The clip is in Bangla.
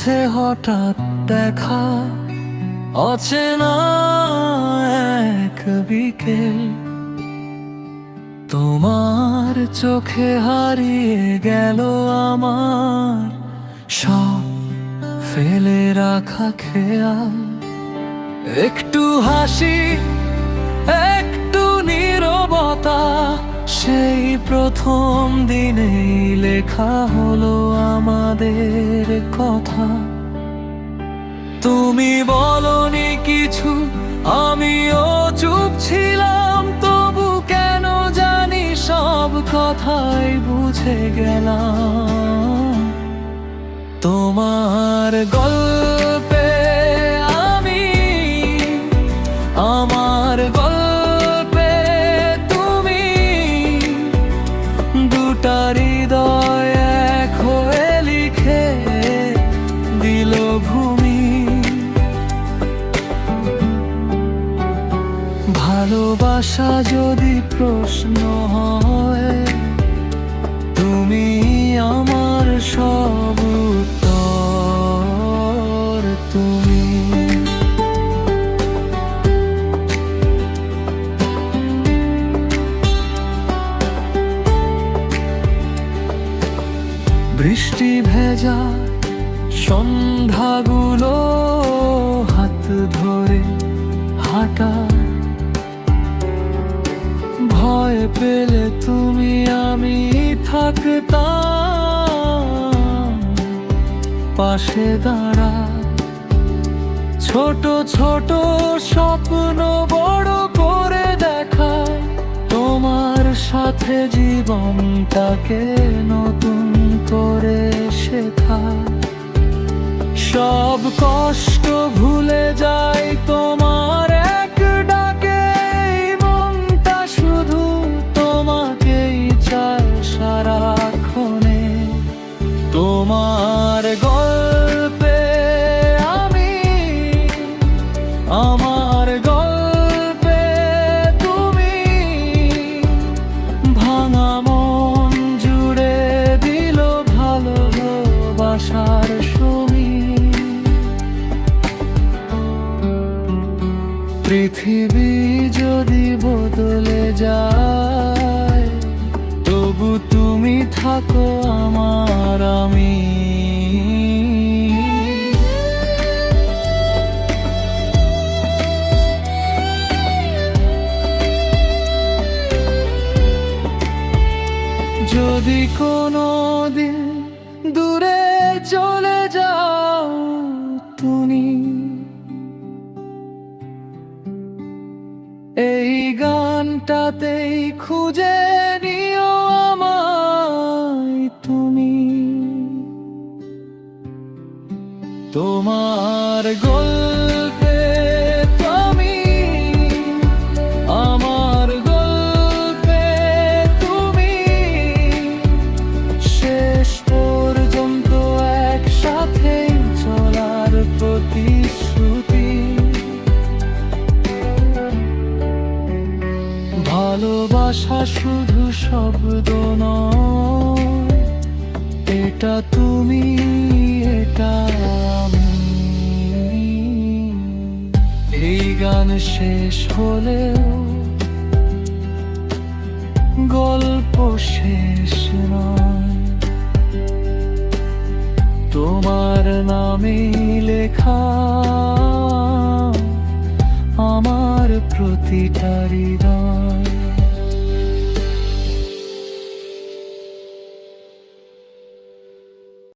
পথে হঠাৎ দেখা, অচেনা এক বিকেল, তোমার চোখে হারিয়ে গেল আমার সব ফেলে রাখা খেয়াল। একটু হাসি, একটু নীরবতা, সেই প্রথম দিনেই লেখা হলো আমাদের কথা। তুমি বলনি কিছু, আমিও চুপ ছিলাম, তবু কেন জানি সব কথাই বুঝে গেলাম। তোমার গল্পে আমি, আমার গল্পে তুমি, দুটা হৃদয় এক হয়ে লিখে দিল ভূমি। ভালোবাসা যদি প্রশ্ন হয়, তুমি আমার সব উত্তর। তুমি বৃষ্টি ভেজা সন্ধ্যাগুলো, হাত ধরে হাঁটা, ভয় পেলে তুমি আমি থাকতাম পাশে দাঁড়া। ছোট ছোট স্বপ্ন বড় করে দেখা, তোমার সাথে জীবনটাকে নতুন করে শেখা। সব কষ্ট ভুলে যাই তোমার এক ডাকে, মনটা শুধু তোমাকেই চায় সারাক্ষণে। তোমার গল্পে আমি, আমার গল্পে তুমি, ভাঙা মন জুড়ে দিল ভালোবাসার সমীর। পৃথিবী যদি বদলে যায়, তবু তুমি থাকো আমার আমি। যদি কোনো দিন দূরে চলে যাও তুমি, এই গানটাতেই খুঁজে নিও আমায় তুমি। তোমার গল্পে আমি, আমার গল্পে তুমি, শেষ পর্যন্ত একসাথে চলার প্রতিশ্রুতি। ভালোবাসা শুধু শব্দ নয়, এটা তুমি, এটা আমি। এই গান শেষ হলেও গল্প শেষ নয়, তোমার নামে লেখা আমার প্রতিটা হৃদয়।